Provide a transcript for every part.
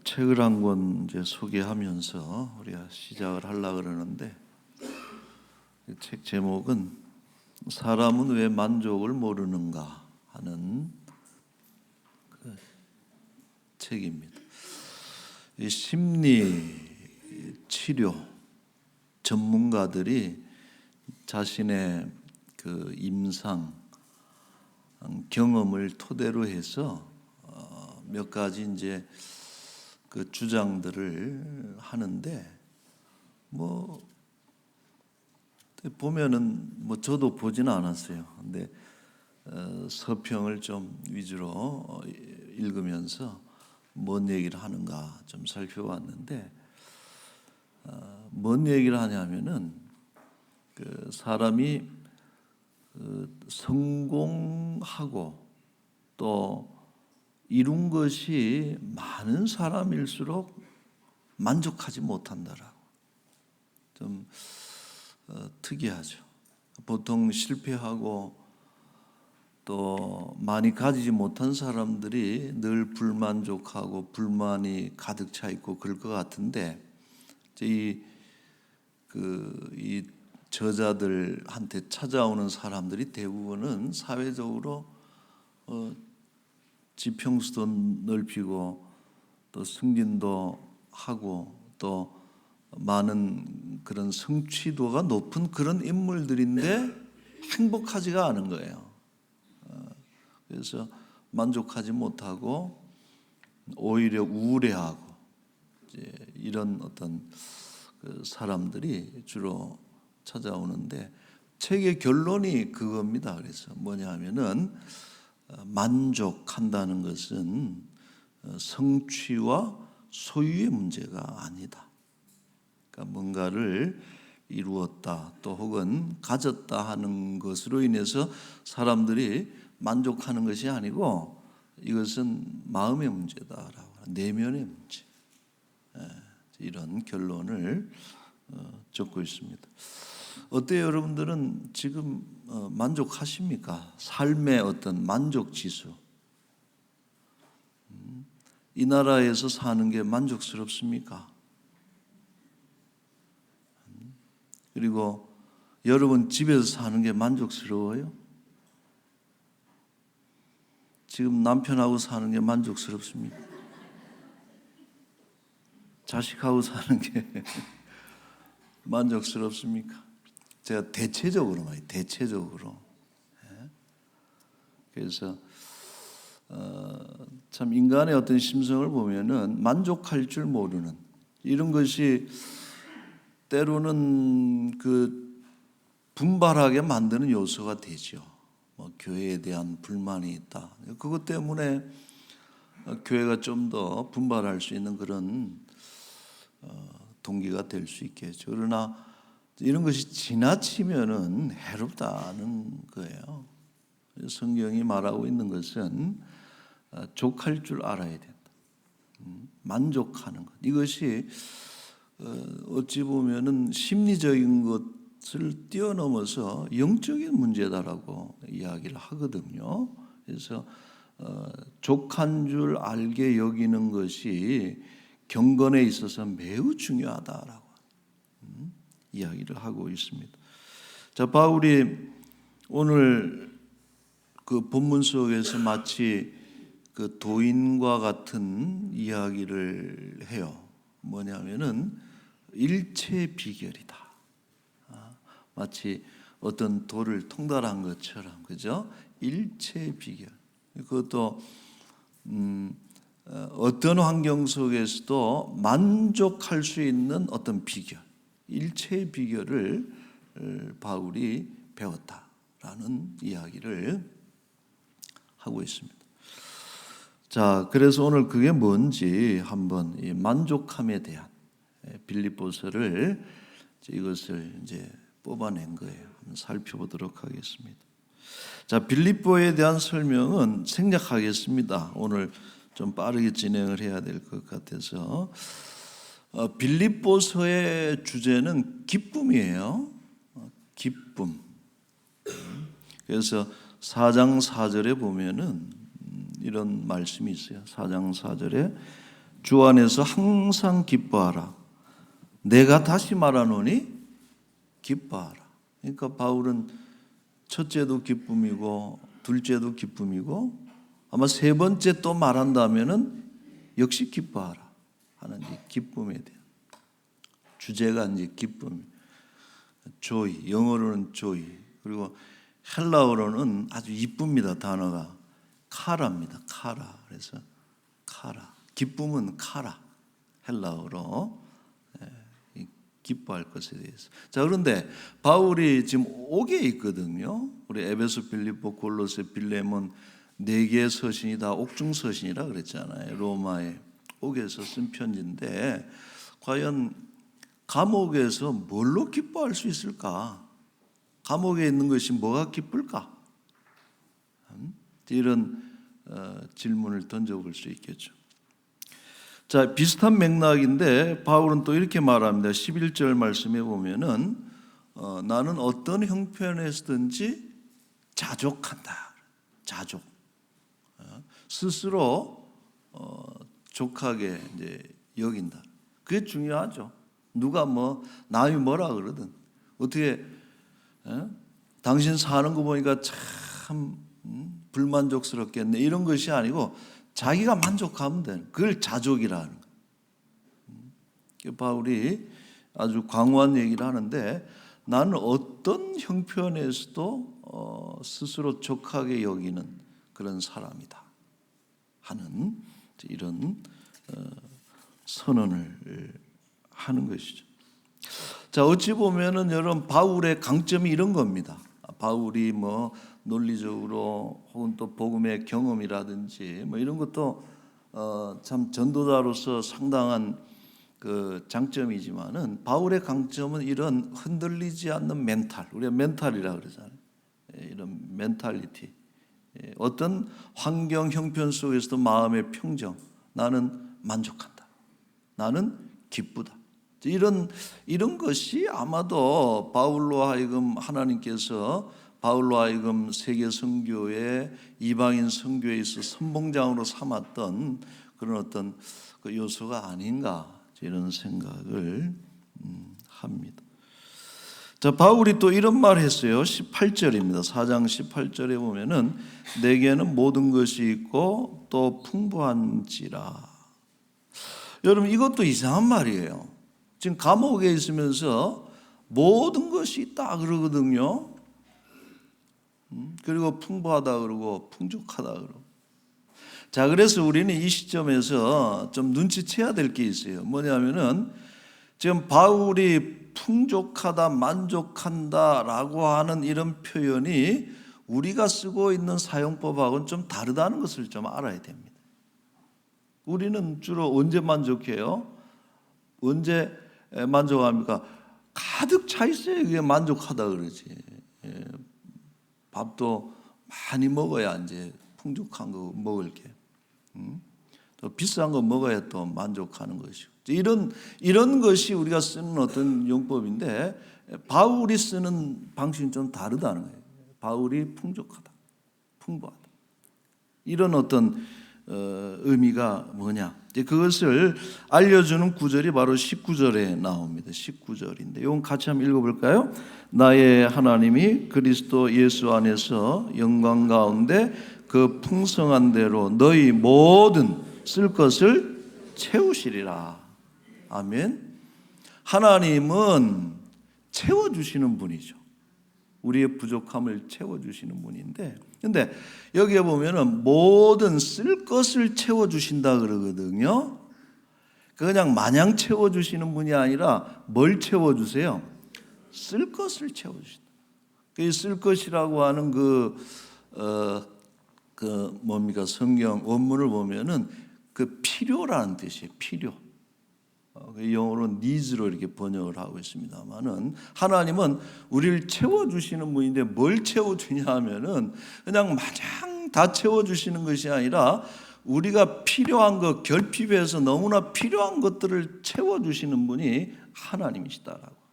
책을 한 권 이제 소개하면서 우리가 시작을 하려고 그러는데, 이 책 제목은 사람은 왜 만족을 모르는가 하는 그 책입니다. 이 심리 치료 전문가들이 자신의 그 임상 경험을 토대로 해서 몇 가지 이제 그 주장들을 하는데, 뭐 보면은 뭐 저도 보지는 않았어요. 근데 서평을 좀 위주로 읽으면서 뭔 얘기를 하는가 좀 살펴봤는데, 뭔 얘기를 하냐면은 그 사람이 성공하고 또 이룬 것이 많은 사람일수록 만족하지 못한다라고. 좀 특이하죠. 보통 실패하고 또 많이 가지지 못한 사람들이 늘 불만족하고 불만이 가득 차 있고 그럴 것 같은데, 이 저자들한테 찾아오는 사람들이 대부분은 사회적으로 지평수도 넓히고 또 승진도 하고 또 많은 그런 성취도가 높은 그런 인물들인데 행복하지가 않은 거예요. 그래서 만족하지 못하고 오히려 우울해하고 이제 이런 어떤 그 사람들이 주로 찾아오는데, 책의 결론이 그겁니다. 그래서 뭐냐면은 만족한다는 것은 성취와 소유의 문제가 아니다. 그러니까 뭔가를 이루었다 또 혹은 가졌다 하는 것으로 인해서 사람들이 만족하는 것이 아니고, 이것은 마음의 문제다라고, 내면의 문제, 이런 결론을 적고 있습니다. 어때요, 여러분들은 지금 만족하십니까? 삶의 어떤 만족 지수, 이 나라에서 사는 게 만족스럽습니까? 그리고 여러분 집에서 사는 게 만족스러워요? 지금 남편하고 사는 게 만족스럽습니까? 자식하고 사는 게 만족스럽습니까? 제가 대체적으로 말이에요. 대체적으로. 그래서 참 인간의 어떤 심성을 보면은 만족할 줄 모르는 이런 것이 때로는 그 분발하게 만드는 요소가 되죠. 뭐 교회에 대한 불만이 있다. 그것 때문에 교회가 좀 더 분발할 수 있는 그런 동기가 될 수 있겠죠. 그러나 이런 것이 지나치면은 해롭다는 거예요. 성경이 말하고 있는 것은 족할 줄 알아야 된다. 만족하는 것. 이것이 어찌 보면은 심리적인 것을 뛰어넘어서 영적인 문제다라고 이야기를 하거든요. 그래서 족한 줄 알게 여기는 것이 경건에 있어서 매우 중요하다라고 이야기를 하고 있습니다. 자, 바울이 오늘 그 본문 속에서 마치 그 도인과 같은 이야기를 해요. 뭐냐면은 일체의 비결이다. 마치 어떤 돌을 통달한 것처럼, 그죠? 일체의 비결. 그것도 어떤 환경 속에서도 만족할 수 있는 어떤 비결, 일체의 비결을 바울이 배웠다라는 이야기를 하고 있습니다. 자, 그래서 오늘 그게 뭔지 한번 이 만족함에 대한 빌립보서를 이것을 이제 뽑아낸 거예요. 한번 살펴보도록 하겠습니다. 자, 빌립보에 대한 설명은 생략하겠습니다. 오늘 좀 빠르게 진행을 해야 될 것 같아서, 빌립보서의 주제는 기쁨이에요. 기쁨. 그래서 4장 4절에 보면은 이런 말씀이 있어요. 4장 4절에 주 안에서 항상 기뻐하라. 내가 다시 말하노니 기뻐하라. 그러니까 바울은 첫째도 기쁨이고 둘째도 기쁨이고 아마 세 번째 또 말한다면은 역시 기뻐하라 하는 이 기쁨에 대한 주제가 이제 기쁨, joy, 영어로는 joy, 그리고 헬라어로는 아주 이쁩니다. 단어가 카라입니다. 카라. 그래서 카라, 기쁨은 카라, 헬라어로 기뻐할 것에 대해서. 자, 그런데 바울이 지금 옥에 있거든요. 우리 에베소, 빌립보, 골로새, 빌레몬 네 개의 서신이 다 옥중 서신이라 그랬잖아요. 로마의 옥에서 쓴 편지인데 과연 감옥에서 뭘로 기뻐할 수 있을까? 감옥에 있는 것이 뭐가 기쁠까? 이런 질문을 던져볼 수 있겠죠. 자, 비슷한 맥락인데 바울은 또 이렇게 말합니다. 11절 말씀에 보면은 나는 어떤 형편에서든지 자족한다. 자족. 스스로 족하게 이제 여긴다. 그게 중요하죠. 누가 뭐 남이 뭐라 그러든 어떻게 당신 사는 거 보니까 참 불만족스럽겠네 이런 것이 아니고 자기가 만족하면 되는 그걸 자족이라는 거예요. 바울이 아주 광활한 얘기를 하는데 나는 어떤 형편에서도 스스로 족하게 여기는 그런 사람이다 하는 이런 선언을 하는 것이죠. 자, 어찌 보면은 여러분 바울의 강점이 이런 겁니다. 바울이 뭐 논리적으로 혹은 또 복음의 경험이라든지 뭐 이런 것도 참 전도자로서 상당한 그 장점이지만은 바울의 강점은 이런 흔들리지 않는 멘탈, 우리가 멘탈이라 그러잖아요. 이런 멘탈리티, 어떤 환경 형편 속에서도 마음의 평정, 나는 만족한다, 나는 기쁘다. 이런 것이 아마도 바울로 하여금 하나님께서 바울로 하여금 세계 선교의 이방인 선교에 있어 선봉장으로 삼았던 그런 어떤 그 요소가 아닌가 이런 생각을 합니다. 자, 바울이 또 이런 말 했어요. 18절입니다. 4장 18절에 보면은 내게는 모든 것이 있고 또 풍부한지라. 여러분 이것도 이상한 말이에요. 지금 감옥에 있으면서 모든 것이 있다 그러거든요. 그리고 풍부하다 그러고 풍족하다 그러고. 자, 그래서 우리는 이 시점에서 좀 눈치채야 될 게 있어요. 뭐냐면은 지금 바울이 풍족하다, 만족한다라고 하는 이런 표현이 우리가 쓰고 있는 사용법하고는 좀 다르다는 것을 좀 알아야 됩니다. 우리는 주로 언제 만족해요? 언제 만족합니까? 가득 차 있어야 이게 만족하다 그러지. 밥도 많이 먹어야 이제 풍족한 거 먹을 게. 또 비싼 거 먹어야 또 만족하는 것이고. 이런 것이 우리가 쓰는 어떤 용법인데 바울이 쓰는 방식은 좀 다르다는 거예요. 바울이 풍족하다, 풍부하다. 이런 어떤 의미가 뭐냐? 그것을 알려주는 구절이 바로 19절에 나옵니다. 19절인데 이건 같이 한번 읽어볼까요? 나의 하나님이 그리스도 예수 안에서 영광 가운데 그 풍성한 대로 너희 모든 쓸 것을 채우시리라. 아멘. 하나님은 채워주시는 분이죠. 우리의 부족함을 채워주시는 분인데, 근데 여기에 보면은 모든 쓸 것을 채워주신다 그러거든요. 그냥 마냥 채워주시는 분이 아니라 뭘 채워주세요? 쓸 것을 채워주신다. 그 쓸 것이라고 하는 뭡니까? 성경 원문을 보면은 그 필요라는 뜻이에요. 필요. 영어로 needs로 이렇게 번역을 하고 있습니다만은 하나님은 우리를 채워주시는 분인데 뭘 채워주냐 하면은 그냥 마냥 다 채워주시는 것이 아니라 우리가 필요한 것, 결핍해서 너무나 필요한 것들을 채워주시는 분이 하나님이시다라고.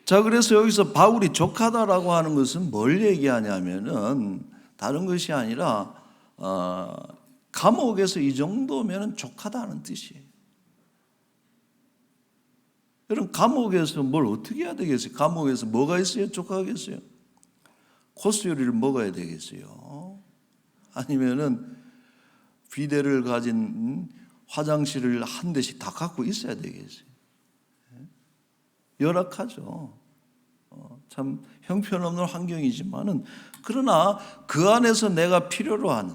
자, 그래서 여기서 바울이 족하다라고 하는 것은 뭘 얘기하냐면은 다른 것이 아니라 감옥에서 이 정도면 족하다는 뜻이에요. 여러분, 감옥에서 뭘 어떻게 해야 되겠어요? 감옥에서 뭐가 있어야 족하겠어요? 코스 요리를 먹어야 되겠어요? 아니면은 비데를 가진 화장실을 한 대씩 다 갖고 있어야 되겠어요? 열악하죠. 참 형편없는 환경이지만은, 그러나 그 안에서 내가 필요로 하는,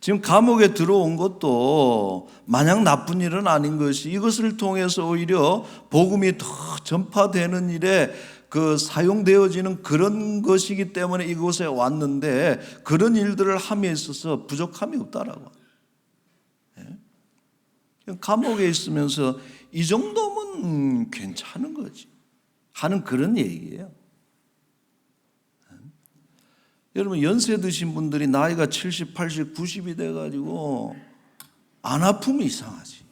지금 감옥에 들어온 것도 마냥 나쁜 일은 아닌 것이, 이것을 통해서 오히려 복음이 더 전파되는 일에 사용되어지는 그런 것이기 때문에 이곳에 왔는데, 그런 일들을 함에 있어서 부족함이 없다라고. 감옥에 있으면서 이 정도면 괜찮은 거지 하는 그런 얘기예요. 여러분, 연세 드신 분들이 나이가 70, 80, 90이 돼가지고 안 아프면 이상하지,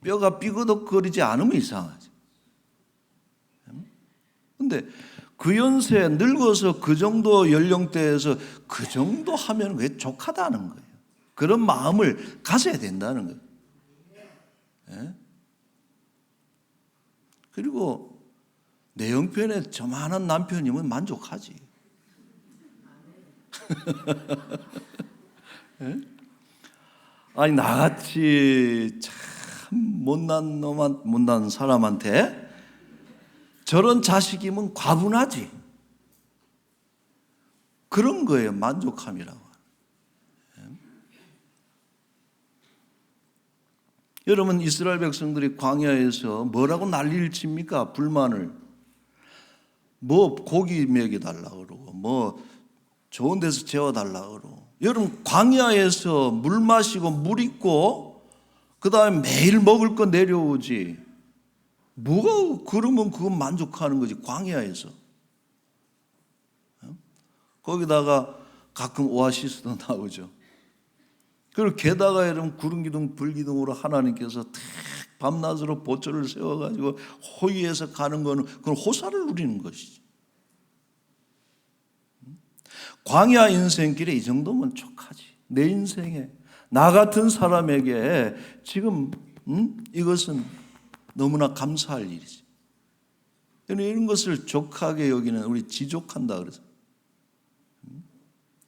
뼈가 삐그덕거리지 않으면 이상하지. 근데 그 연세에 늙어서 그 정도 연령대에서 그 정도 하면 왜 족하다는 거예요. 그런 마음을 가져야 된다는 거예요. 그리고 내 형편에 저만한 남편이면 만족하지. 아니, 나같이 참 못난 사람한테 저런 자식이면 과분하지. 그런 거예요, 만족함이라고. 여러분, 이스라엘 백성들이 광야에서 뭐라고 난리를 칩니까? 불만을. 뭐 고기 먹여달라고 그러고, 뭐 좋은 데서 재워달라고 그러고. 여러분, 광야에서 물 마시고 물 있고 그 다음에 매일 먹을 거 내려오지, 뭐가 그러면 그건 만족하는 거지. 광야에서 거기다가 가끔 오아시스도 나오죠. 그리고 게다가 여러분, 구름기둥 불기둥으로 하나님께서 밤낮으로 보초를 세워가지고 호위해서 가는 거는 그건 호사를 누리는 것이지. 광야 인생길에 이 정도면 족하지. 내 인생에 나 같은 사람에게 지금 이것은 너무나 감사할 일이지. 이런 것을 족하게 여기는, 우리 지족한다 그래서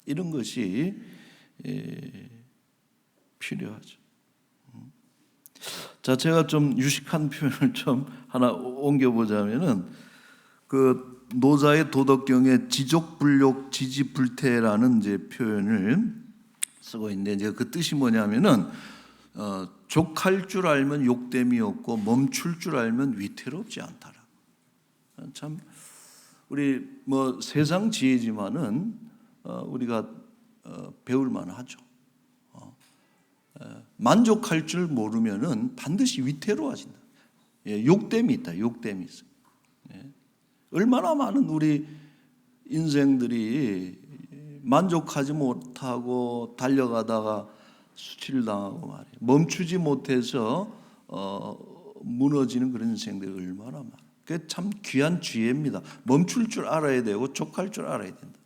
이런 것이 필요하죠. 자, 제가 좀 유식한 표현을 좀 하나 옮겨보자면은, 그 노자의 도덕경에 지족불욕 지지불태라는 이제 표현을 쓰고 있는데, 이제 그 뜻이 뭐냐면은 족할 줄 알면 욕됨이 없고 멈출 줄 알면 위태롭지 않다라. 참 우리 뭐 세상 지혜지만은 우리가 배울 만하죠. 만족할 줄 모르면은 반드시 위태로워진다. 욕됨이 있다. 욕됨이 있어. 얼마나 많은 우리 인생들이 만족하지 못하고 달려가다가 수치를 당하고 말이에요. 멈추지 못해서 무너지는 그런 인생들이 얼마나 많아. 그게 참 귀한 지혜입니다. 멈출 줄 알아야 되고 족할 줄 알아야 된다.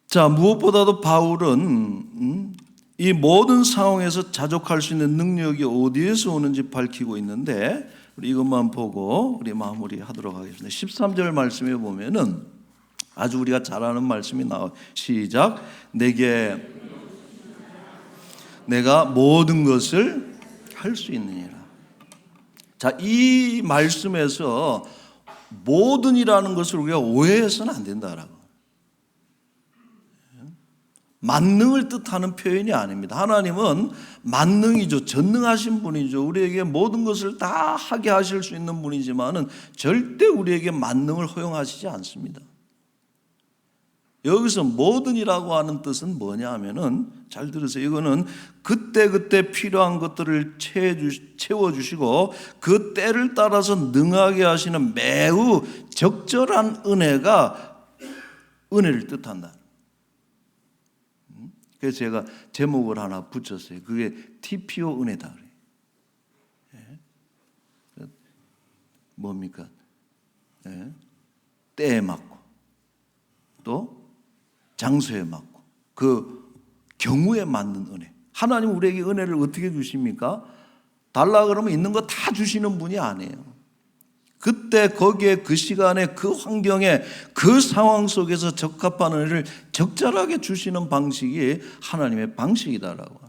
자, 무엇보다도 바울은 이 모든 상황에서 자족할 수 있는 능력이 어디에서 오는지 밝히고 있는데, 우리 이것만 보고 우리 마무리하도록 하겠습니다. 13절 말씀에 보면은 아주 우리가 잘 아는 말씀이 나와. 시작. 내가 모든 것을 할 수 있느니라. 자, 이 말씀에서 모든이라는 것을 우리가 오해해서는 안 된다라고. 만능을 뜻하는 표현이 아닙니다. 하나님은 만능이죠. 전능하신 분이죠. 우리에게 모든 것을 다 하게 하실 수 있는 분이지만은 절대 우리에게 만능을 허용하시지 않습니다. 여기서 모든이라고 하는 뜻은 뭐냐 하면은, 잘 들으세요. 이거는 그때그때 필요한 것들을 채워주시고 그 때를 따라서 능하게 하시는 매우 적절한 은혜를 뜻한다. 그래서 제가 제목을 하나 붙였어요. 그게 TPO 은혜다. 뭡니까? 때에 맞고 또 장소에 맞고 그 경우에 맞는 은혜. 하나님 우리에게 은혜를 어떻게 주십니까? 달라 그러면 있는 거 다 주시는 분이 아니에요. 그때 거기에 그 시간에 그 환경에 그 상황 속에서 적합한 은혜를 적절하게 주시는 방식이 하나님의 방식이다라고.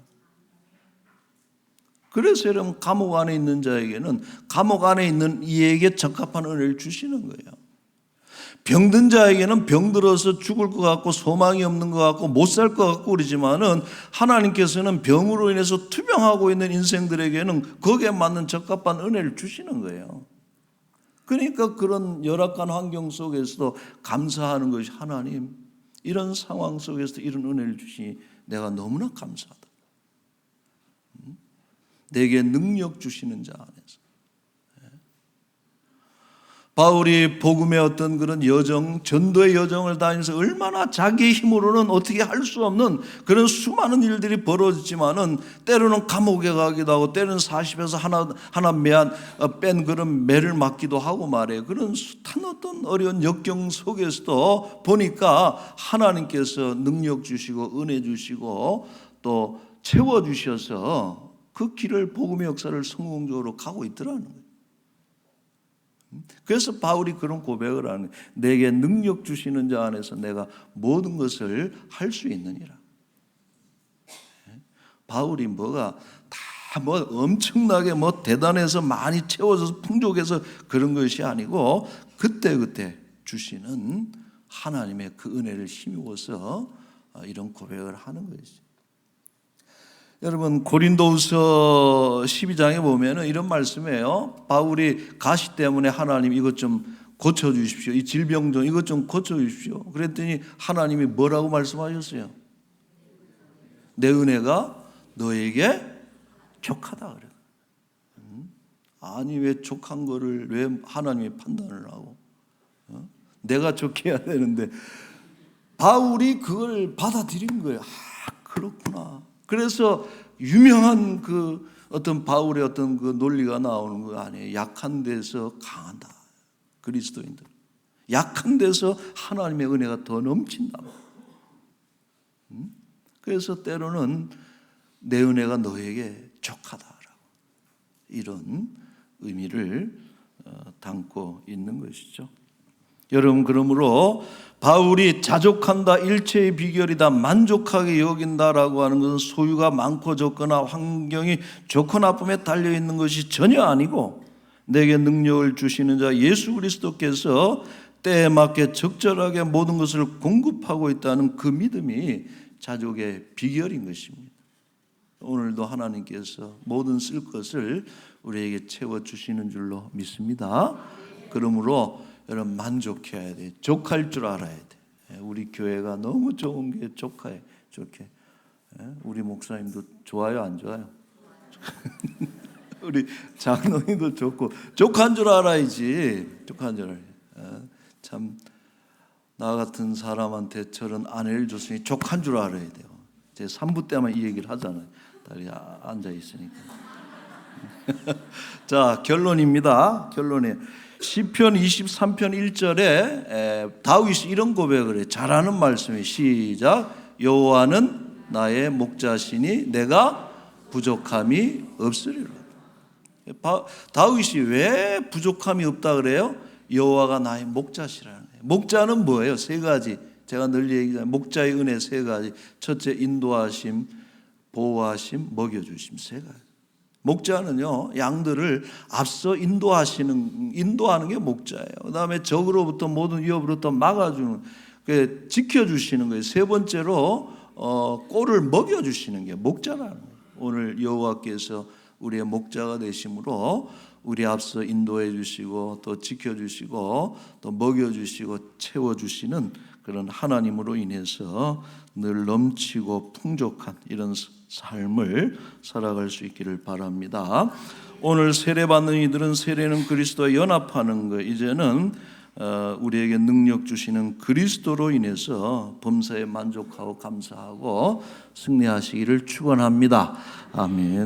그래서 여러분 감옥 안에 있는 자에게는 감옥 안에 있는 이에게 적합한 은혜를 주시는 거예요. 병든 자에게는 병들어서 죽을 것 같고 소망이 없는 것 같고 못 살 것 같고 그러지만은 하나님께서는 병으로 인해서 투병하고 있는 인생들에게는 거기에 맞는 적합한 은혜를 주시는 거예요. 그러니까 그런 열악한 환경 속에서도 감사하는 것이 하나님 이런 상황 속에서 이런 은혜를 주시니 내가 너무나 감사하다. 내게 능력 주시는 자 안에서. 바울이 복음의 어떤 그런 여정, 전도의 여정을 다니면서 얼마나 자기의 힘으로는 어떻게 할 수 없는 그런 수많은 일들이 벌어지지만은 때로는 감옥에 가기도 하고 때로는 40에서 하나 뺀 그런 매를 맞기도 하고 말이에요. 그런 숱한 어떤 어려운 역경 속에서도 보니까 하나님께서 능력 주시고 은혜 주시고 또 채워주셔서 그 길을 복음의 역사를 성공적으로 가고 있더라는 거예요. 그래서 바울이 그런 고백을 하는 거예요. 내게 능력 주시는 자 안에서 내가 모든 것을 할 수 있느니라. 바울이 뭐가 다 뭐 엄청나게 뭐 대단해서 많이 채워져서 풍족해서 그런 것이 아니고 그때그때 주시는 하나님의 그 은혜를 힘입어서 이런 고백을 하는 것이죠. 여러분 고린도후서 12장에 보면은 이런 말씀이에요. 바울이 가시 때문에 하나님 이것 좀 고쳐주십시오. 이 질병 좀 이것 좀 고쳐주십시오. 그랬더니 하나님이 뭐라고 말씀하셨어요? 내 은혜가 너에게 족하다 그래요. 아니 왜 족한 거를 왜 하나님이 판단을 하고 내가 좋게 해야 되는데 바울이 그걸 받아들인 거예요. 아 그렇구나. 그래서 유명한 그 어떤 바울의 어떤 그 논리가 나오는 거 아니에요. 약한 데서 강한다. 그리스도인들. 약한 데서 하나님의 은혜가 더 넘친다. 그래서 때로는 내 은혜가 너에게 족하다라고 이런 의미를 담고 있는 것이죠. 여러분 그러므로 바울이 자족한다 일체의 비결이다 만족하게 여긴다라고 하는 것은 소유가 많고 적거나 환경이 좋고 나쁨에 달려있는 것이 전혀 아니고 내게 능력을 주시는 자 예수 그리스도께서 때에 맞게 적절하게 모든 것을 공급하고 있다는 그 믿음이 자족의 비결인 것입니다. 오늘도 하나님께서 모든 쓸 것을 우리에게 채워주시는 줄로 믿습니다. 그러므로 여러분 만족해야 돼. 족할 줄 알아야 돼. 우리 교회가 너무 좋은 게 족해. 좋게. 우리 목사님도 좋아요, 안 좋아요? 우리 장로님도 좋고 족한 줄 알아야지. 족한 줄 알아야. 참 나 같은 사람한테 저런 아내를 줬으니 족한 줄 알아야 돼요. 제 3부 때만 이 얘기를 하잖아요. 다리 앉아 있으니까. 자 결론입니다. 결론이 시편 23편 1절에 다윗이 이런 고백을 해요. 잘하는 말씀이 시작. 여호와는 나의 목자시니 내가 부족함이 없으리라. 다윗이 왜 부족함이 없다 그래요? 여호와가 나의 목자시라는 거예요. 목자는 뭐예요? 세 가지. 제가 늘 얘기하잖아요. 목자의 은혜 세 가지. 첫째 인도하심, 보호하심, 먹여주심 세 가지. 목자는요 양들을 앞서 인도하는 게 목자예요. 그다음에 적으로부터 모든 위협으로부터 막아주는, 지켜주시는 거예요. 세 번째로 꼴을 먹여주시는 게 목자라는 거예요. 오늘 여호와께서 우리의 목자가 되심으로 우리 앞서 인도해 주시고 또 지켜주시고 또 먹여주시고 채워주시는 그런 하나님으로 인해서 늘 넘치고 풍족한 이런 삶을 살아갈 수 있기를 바랍니다. 오늘 세례받는 이들은 세례는 그리스도와 연합하는 것, 이제는 우리에게 능력 주시는 그리스도로 인해서 범사에 만족하고 감사하고 승리하시기를 축원합니다. 아멘.